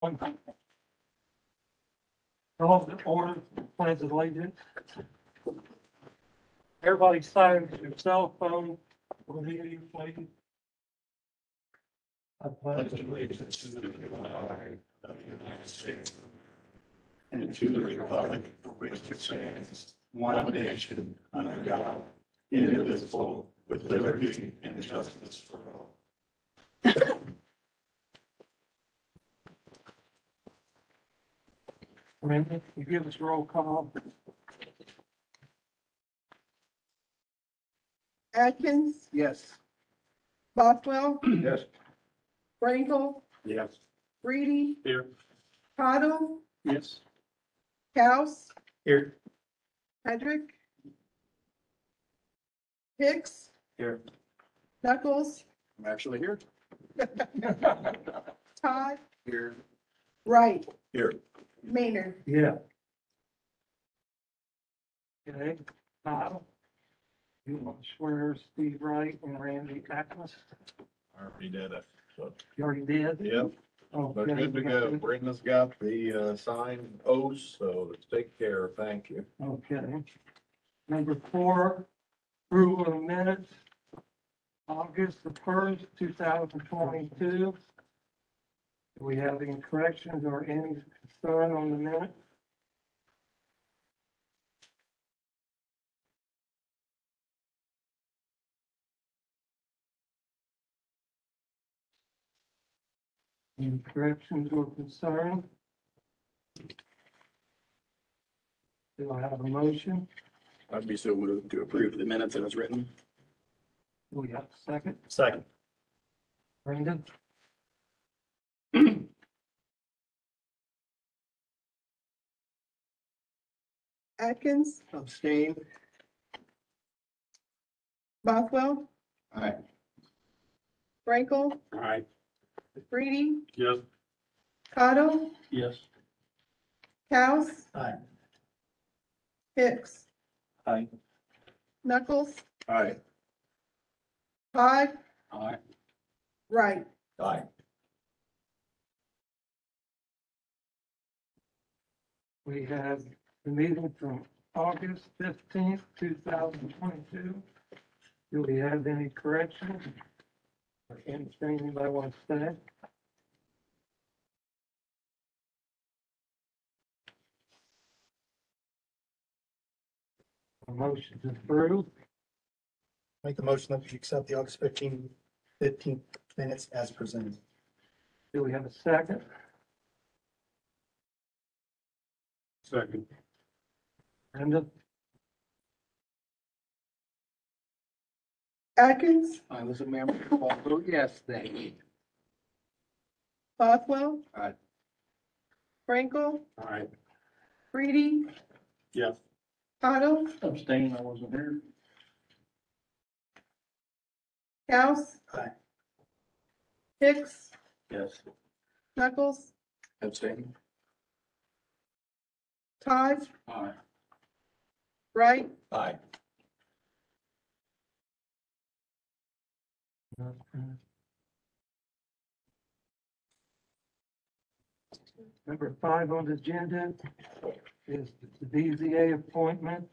Call the order, pledge of allegiance. Everybody silence your cell phone. We'll hear you, please. I pledge allegiance to the flag of the United States and to the republic for which it stands, one nation, under God, indivisible, with liberty and justice for all. Randy, you give us roll call. Atkins, Yes. Bothwell, Yes. Frankel, Yes. Reedy, Here. Cottle, Yes. House, Here. Hedrick, Hicks, Here. Knuckles, I'm actually here. Todd, Here. Wright, Here. Maynard. Yeah. Okay, Kyle. You want to swear Steve Wright and Randy Atkins? I already did it, so. You already did? Yep, Oh, but good to go. Brenda's got the signed oaths, so let's take care. Thank you. Okay. Number 4, approval of minutes, August the 1st, 2022. Do we have any corrections or any concern on the minute? Any corrections or concern? Do I have a motion? I'd be so moved to approve the minutes as written. Do we have a second? Second. Brendan? Atkins, Abstain. Bothwell, Aye. Frankel, Aye. Reedy, Yes. Cottle, Yes. House, Aye. Hicks, Aye. Knuckles, Aye. Todd, Aye. Wright. Aye. We have the meeting from August 15th, 2022. Do we have any corrections? Or anything anybody wants to say? A motion to approve. Make the motion that we accept the August 15th minutes as presented. Do we have a second? Second. Brenda? Atkins, I was a member of all vote yes, thank you. Bothwell. Aye. Frankel, Aye. Reedy, Yes. Cottle, Abstain, I wasn't here. House. Aye. Hicks, Yes. Knuckles, Abstain. Todd, Aye. Wright. Aye. Number 5 on the agenda is the BZA appointment.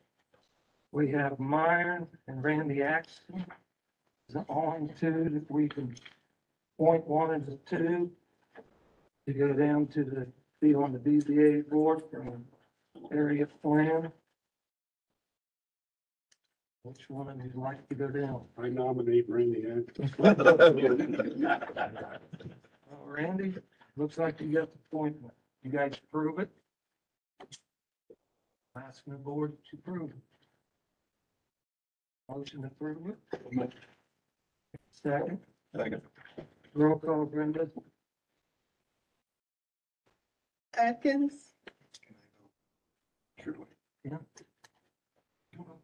We have Myron and Randy Axton. Is on 2 that we can point 1 and 2 to go down to the, be on the BZA board from area plan. Which one of you'd like to go down? I nominate Randy. Randy, looks like you got the appointment. You guys approve it? Asking the board to approve it. Motion to approve it. Second. Second. Roll call, Brenda. Atkins, Yeah.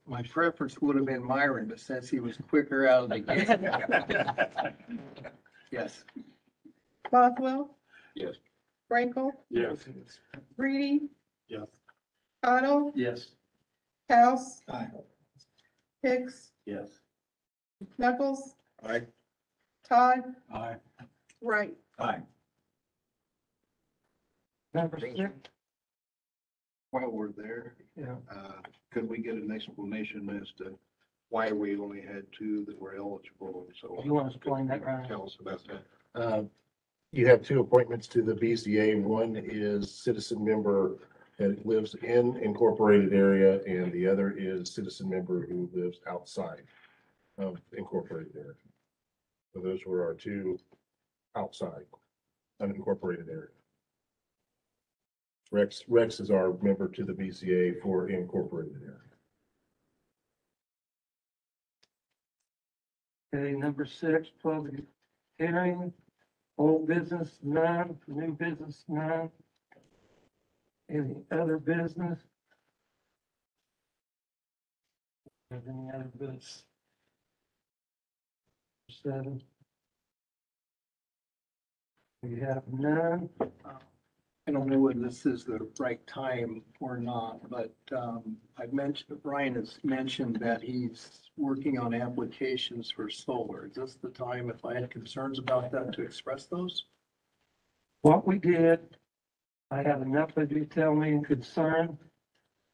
My preference would have been Myron, but since he was quicker out of the gate. Yes. Bothwell, Yes. Frankel, Yes. Reedy, Yes. Cottle, Yes. House, Aye. Hicks, Yes. Knuckles, Aye. Todd, Aye. Wright. Aye. Number six, While we're there, yeah, could we get an explanation as to why we only had two that were eligible? So you want to explain that, Ryan? tell us about that. You have two appointments to the BZA. One is citizen member that lives in incorporated area, and the other is citizen member who lives outside of incorporated area. So those were our two outside unincorporated area. Rex is our member to the BZA for incorporated area. Okay, number six, public hearing, old business, none, new business, none. Any other business? Have any other business? Seven. We have none. I don't know whether this is the right time or not, but I've mentioned, Brian has mentioned that he's working on applications for solar. Is this the time, if I had concerns about that, to express those? What we did, I have enough of you tell me in concern,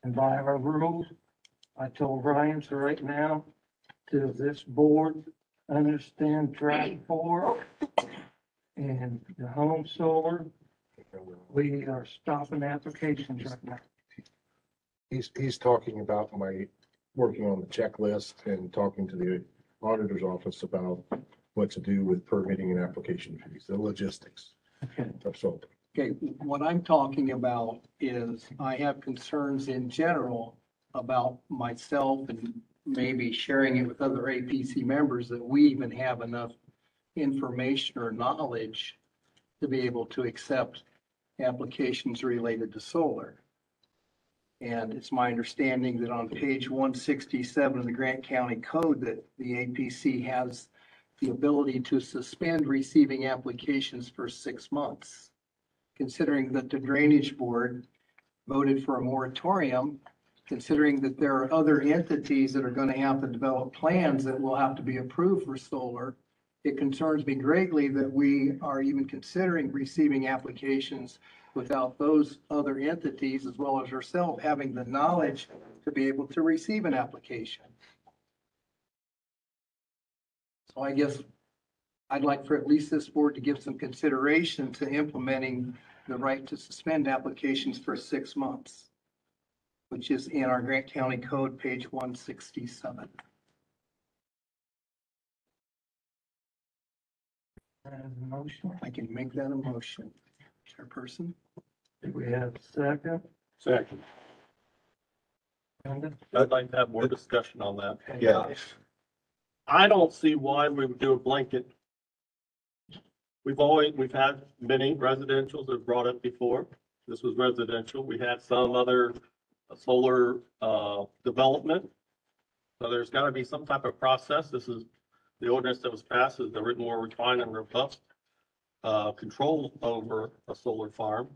and by our rules, I told Ryan, so right now, does this board understand drive four and the home solar? We are stopping applications right now. He's talking about working on the checklist and talking to the auditor's office about what to do with permitting and application fees, the logistics Okay, of solar. Okay, what I'm talking about is I have concerns in general about myself and maybe sharing it with other APC members that we even have enough information or knowledge to be able to accept applications related to solar. And it's my understanding that on page 167 of the Grant County Code that the APC has the ability to suspend receiving applications for 6 months. Considering that the Drainage Board voted for a moratorium, considering that there are other entities that are going to have to develop plans that will have to be approved for solar, it concerns me greatly that we are even considering receiving applications without those other entities, as well as yourself, having the knowledge to be able to receive an application. So I guess I'd like for at least this board to give some consideration to implementing the right to suspend applications for 6 months, which is in our Grant County Code, page 167. that is a motion. I can make that a motion, Chairperson. Do we have a second? Second. Brenda? I'd like to have more discussion on that. Yeah. I don't see why we would do a blanket. We've had many residentials that have brought up before. This was residential. We had some other solar development. So there's got to be some type of process. This is the ordinance that was passed, is the written more refined and robust control over a solar farm.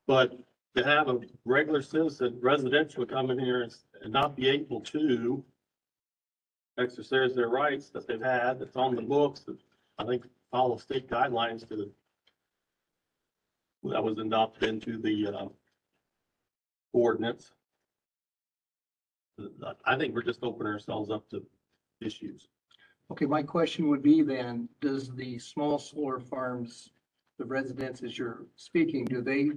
But to have a regular citizen residential come in here and not be able to exercise their rights that they've had, that's on the books, that I think follow state guidelines to that was adopted into the ordinance. I think we're just opening ourselves up to issues. Okay, my question would be then, does the small solar farms, the residences you're speaking, do they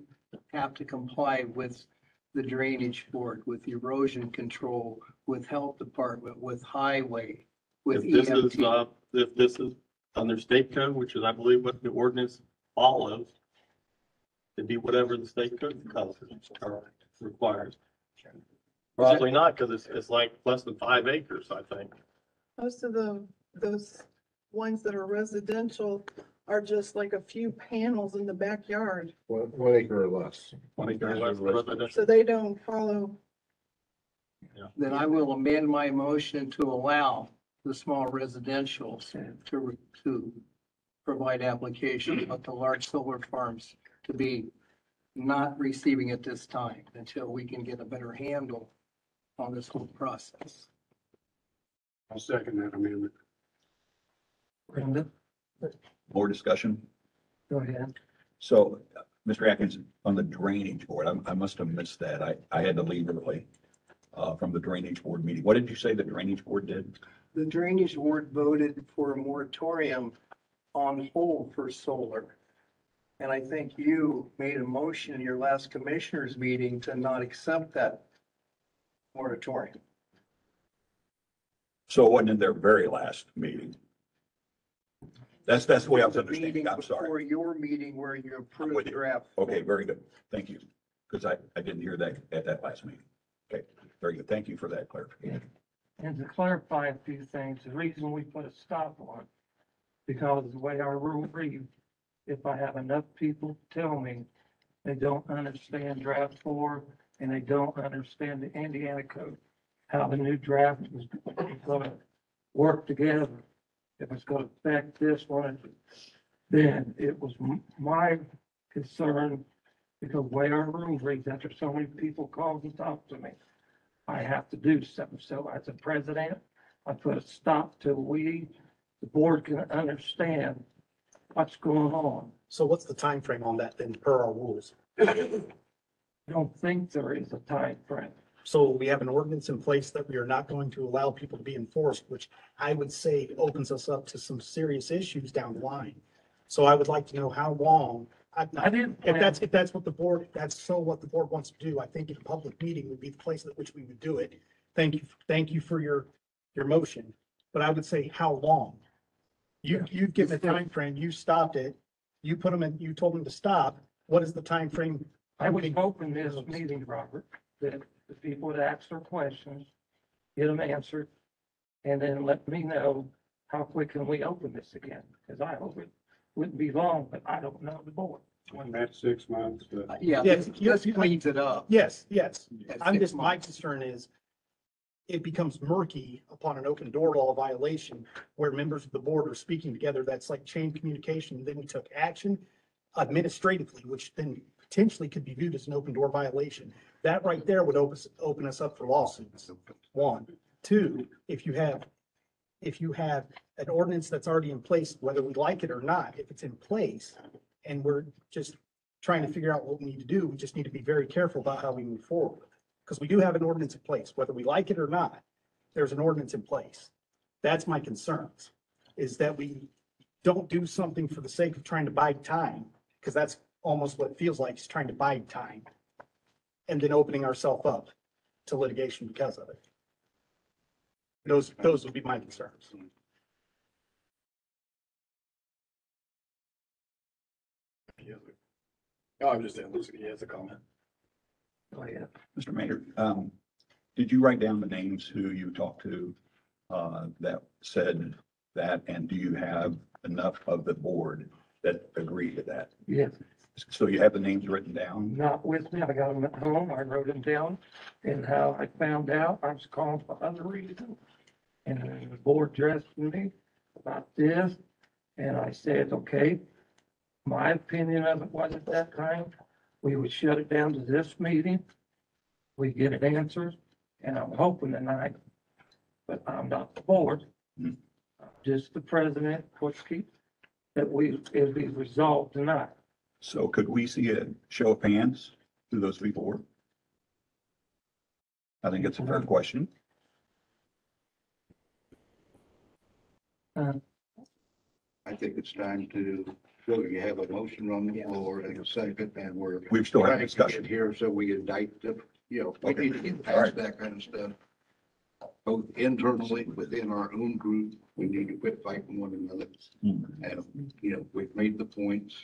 have to comply with the Drainage Board, with erosion control, with health department, with highway, with EMT? If this is under state code, which is, I believe, what the ordinance follows, it'd be whatever the state code requires. Probably not, because it's like less than 5 acres, I think. Most of those ones that are residential are just like a few panels in the backyard, 1 acre or less. 20 acres less than residential. so they don't follow. Then I will amend my motion to allow the small residentials to provide applications, but the large solar farms to be not receiving at this time until we can get a better handle on this whole process. I'll second that amendment. Brenda, More discussion. go ahead. So Mr. Atkins, on the drainage board, I must have missed that. I had to leave early from the drainage board meeting. What did you say the drainage board did? The drainage board voted for a moratorium on hold for solar. And I think you made a motion in your last commissioners meeting to not accept that moratorium. So it wasn't in their very last meeting. That's the way I was The understanding. meeting I'm sorry. before your meeting where you with approved you. draft. Okay, very good. Thank you. Because I didn't hear that at that last meeting. Okay, very good. Thank you for that clarification. And to clarify a few things, the reason we put a stop on, because the way our rule reads, if I have enough people tell me they don't understand draft 4 and they don't understand the Indiana code, how the new draft is going to work together, if it's going to affect this one, then it was my concern, because the way our rule reads, after so many people call and talk to me, I have to do something. So as a president, I put a stop till the board can understand what's going on. So what's the time frame on that then per our rules? I don't think there is a time frame. So we have an ordinance in place that we are not going to allow people to be enforced, which I would say opens us up to some serious issues down the line. So I would like to know how long, I didn't. if that's what the board, what the board wants to do, I think a public meeting would be the place at which we would do it. Thank you for your motion, but I would say how long? You've given a time frame. You stopped it, you put them in, you told them to stop. What is the time frame? I was hoping this meeting, Robert, that the people would ask their questions, get them answered, and then let me know how quick can we open this again? Because I hope it wouldn't be long, but I don't know the board. That's 6 months. Yeah, Yes, this cleans it up. Yes. At I'm 6 just, my months. concern is it becomes murky upon an open door law violation where members of the board are speaking together. That's like chain communication. Then we took action administratively, which then potentially could be viewed as an open door violation. That right there would open us up for lawsuits. 1, 2, if you have an ordinance that's already in place, whether we like it or not, if it's in place and we're just trying to figure out what we need to do, we just need to be very careful about how we move forward. Because we do have an ordinance in place, whether we like it or not, there's an ordinance in place. That's my concerns, is that we don't do something for the sake of trying to buy time, because that's almost what it feels like, is trying to buy time. And then opening ourselves up to litigation because of it. Those would be my concerns. Oh, I'm just, he has a comment. Go ahead. Mr. Mayor, did you write down the names who you talked to that said that? And do you have enough of the board that agree to that? Yes, So you have the names written down? not with me. I got them at home. I wrote them down. And how I found out, I was calling for other reasons. And the board addressed me about this. And I said, okay, my opinion of it was at that time, we would shut it down to this meeting. We get it answered, and I'm hoping tonight, but I'm not the board. Hmm. I'm just the president, it'll be resolved tonight. So could we see a show of hands who those people were? I think it's a fair question. I think it's time to, so you have a motion on the floor and a second, and we're. We still have trying to discussion. get Here, so we indict the, we Okay. need to get All right. past that kind of stuff. Both internally, within our own group, we need to quit fighting one another. Hmm. And, we've made the points,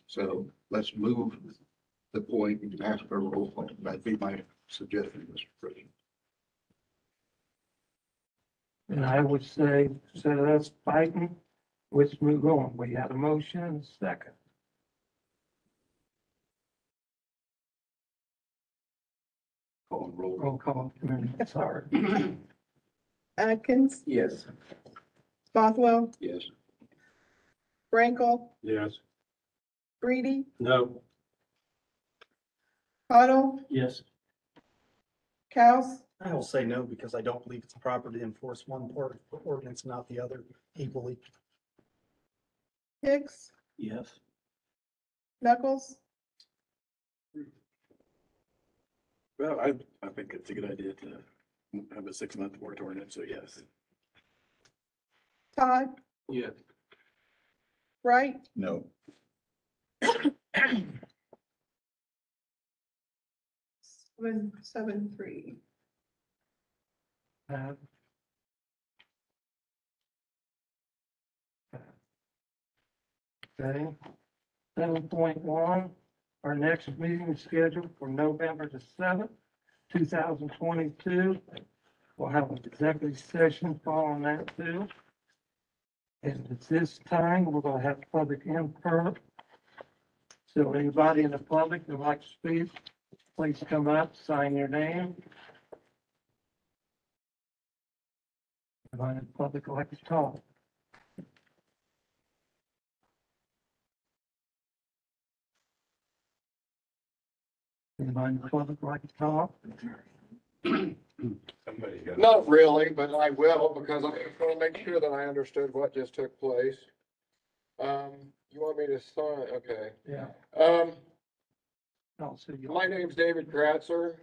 so let's move the point and ask for a roll call. That'd be my suggestion, Mr. President. And I would say, so that's fighting, let's move on. We had a motion and a second. Call and roll. Roll call, sorry. Atkins, Yes. Bothwell, Yes. Frankel, Yes. Greedy, No. Cottle, Yes. Cows, I will say no, because I don't believe it's proper to enforce one part of the ordinance, not the other equally. Hicks, Yes. Knuckles, Well, I think it's a good idea to have a 6-month moratorium, so yes. Todd, Yes. right? No. 773. Uh, Okay, 7.1, our next meeting is scheduled for November the 7th, 2022. We'll have an executive session following that too. And at this time, we're gonna have public input. So anybody in the public that would like to speak, please come up, sign your name. Anybody in the public would like to talk? Anybody in the public would like to talk? Somebody got. Not really, but I will because I just want to make sure that I understood what just took place. You want me to sign? Okay. Yeah. I'll see you. My name's David Kratzer.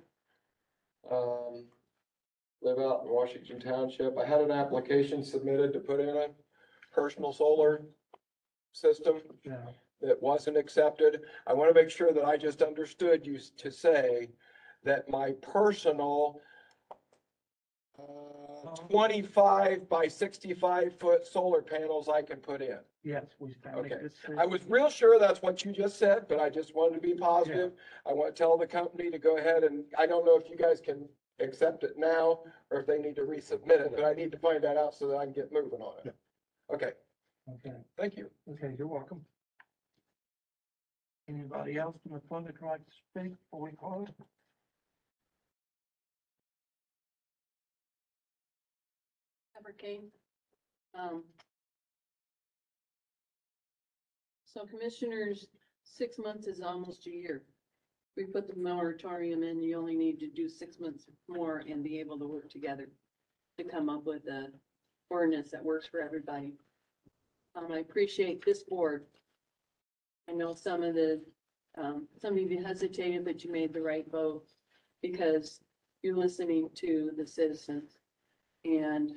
Live out in Washington Township. I had an application submitted to put in a personal solar system Yeah. that wasn't accepted. I want to make sure that I just understood you to say that my personal 25 by 65 foot solar panels I can put in. Yes, we can make Okay. this. I was real sure that's what you just said, but I just wanted to be positive. I want to tell the company to go ahead and, I don't know if you guys can accept it now or if they need to resubmit it, but I need to find that out so that I can get moving on it. Okay, Okay, thank you. okay, you're welcome. Anybody else from the public like to speak before we close? Ever came. So commissioners, 6 months is almost a year. We put the moratorium in, you only need to do 6 months more and be able to work together to come up with a ordinance that works for everybody. I appreciate this board. I know some of you hesitated, but you made the right vote because you're listening to the citizens and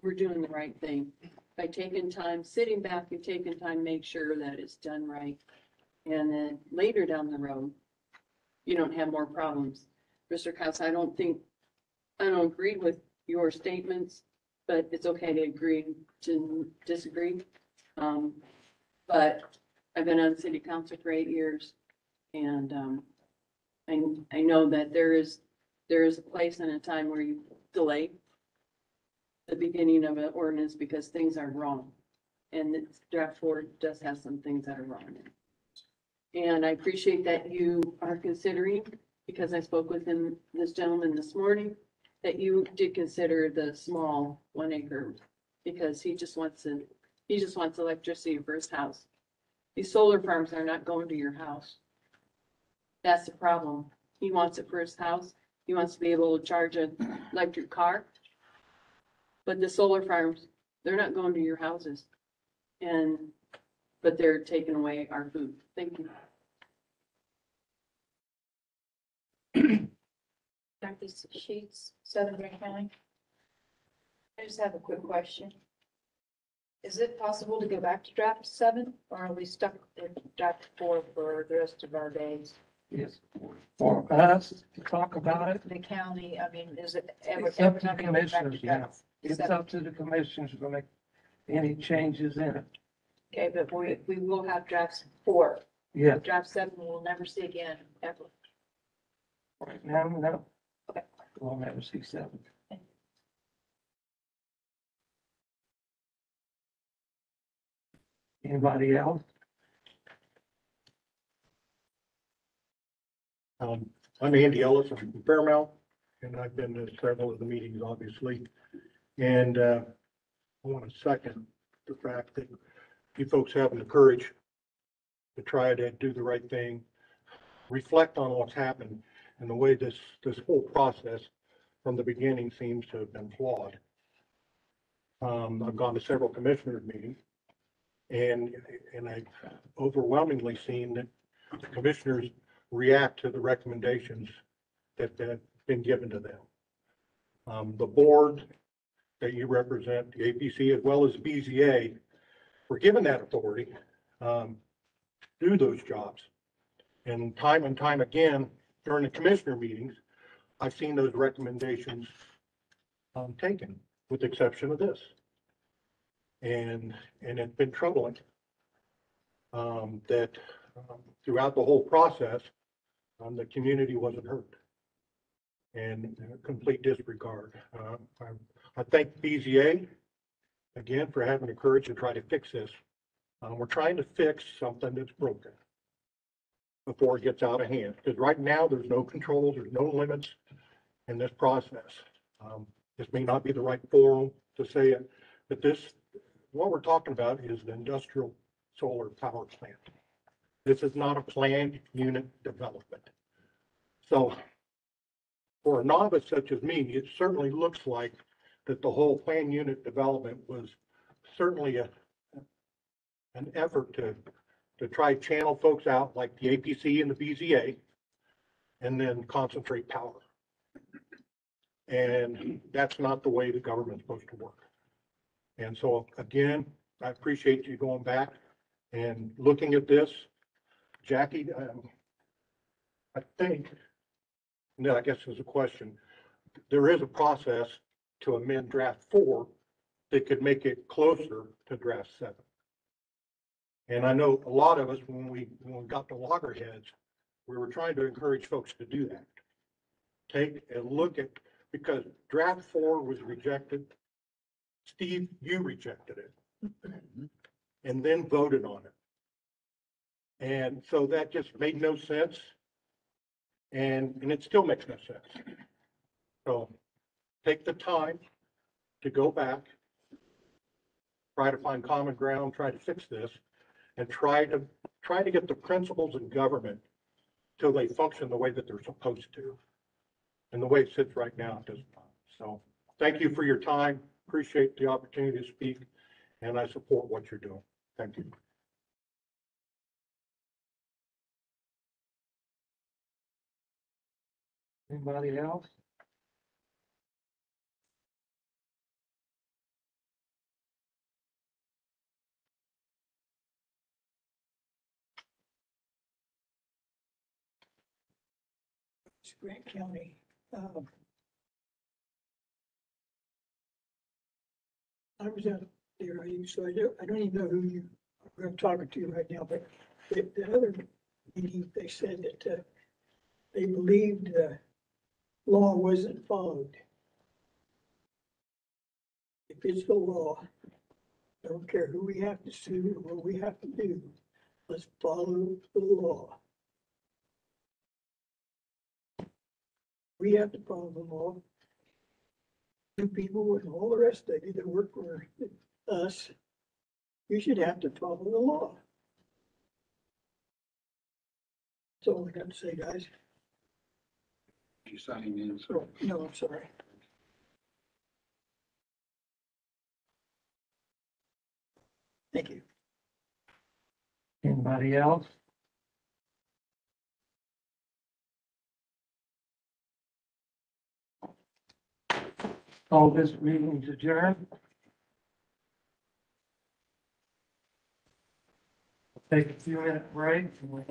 we're doing the right thing. By taking time, sitting back and taking time, make sure that it's done right. And then later down the road, you don't have more problems. Mr. Kass, I don't agree with your statements, but it's okay to agree to disagree. But I've been on city council for 8 years and, I know that there is a place and a time where you delay the beginning of an ordinance because things are wrong. And the draft 4 does have some things that are wrong. And I appreciate that you are considering, because I spoke with this gentleman this morning, that you did consider the small 1 acre because he just wants electricity for his house. These solar farms are not going to your house. That's the problem. He wants it for his house. He wants to be able to charge an electric car. But the solar farms, they're not going to your houses. But they're taking away our food. Thank you. Dr. Sheets, Southern Green County. I just have a quick question. Is it possible to go back to draft 7 or are we stuck in draft 4 for the rest of our days? Yes, for us to talk about it, The county, I mean, is it ever? it's up to the not gonna go back commissioners, yeah. draft It's 7? up to the commissioners to make any changes in it. Okay, but we will have drafts 4. Yeah, Draft 7 we'll never see again, ever. right now, no. Okay. We'll never see 7. Anybody else? I'm Andy Ellis, I'm from Fairmount, and I've been to several of the meetings, obviously. And I want to second the fact that you folks having the courage to try to do the right thing, reflect on what's happened and the way this whole process from the beginning seems to have been flawed. I've gone to several commissioners meetings and I've overwhelmingly seen that the commissioners react to the recommendations that have been given to them. The board that you represent, the APC as well as BZA, were given that authority to do those jobs. And time again, during the commissioner meetings, I've seen those recommendations taken, with the exception of this. And it's been troubling that throughout the whole process, the community wasn't heard. And complete disregard. I thank BZA again for having the courage to try to fix this. We're trying to fix something that's broken before it gets out of hand. Because right now, there's no controls, there's no limits in this process. This may not be the right forum to say it, but what we're talking about is the industrial solar power plant. This is not a planned unit development. So for a novice such as me, it certainly looks like that the whole planned unit development was certainly an effort to try to channel folks out like the APC and the BZA and then concentrate power. And that's not the way the government's supposed to work. And so again, I appreciate you going back and looking at this. Jackie, I think, no, I guess there's a question. There is a process to amend draft 4 that could make it closer to draft 7. And I know a lot of us, when we got to loggerheads, we were trying to encourage folks to do that. Take a look at, because draft 4 was rejected. Steve, you rejected it and then voted on it. And so that just made no sense. And it still makes no sense. So take the time to go back, try to find common ground, try to fix this, and try to get the principles in government till they function the way that they're supposed to. And the way it sits right now, it does not. So thank you for your time. Appreciate the opportunity to speak, and I support what you're doing. Thank you. Anybody else? Grant County. I was out there, so I don't even know who I'm talking to right now, but the other meeting, they said that they believed the law wasn't followed. If it's the law, I don't care who we have to sue or what we have to do, let's follow the law. We have to follow the law. You people and all the rest of you that work for us, you should have to follow the law. That's all I got to say, guys. You signing in, So, no, I'm sorry. Thank you. Anybody else? All this meeting is adjourned. Take a few minute break and we'll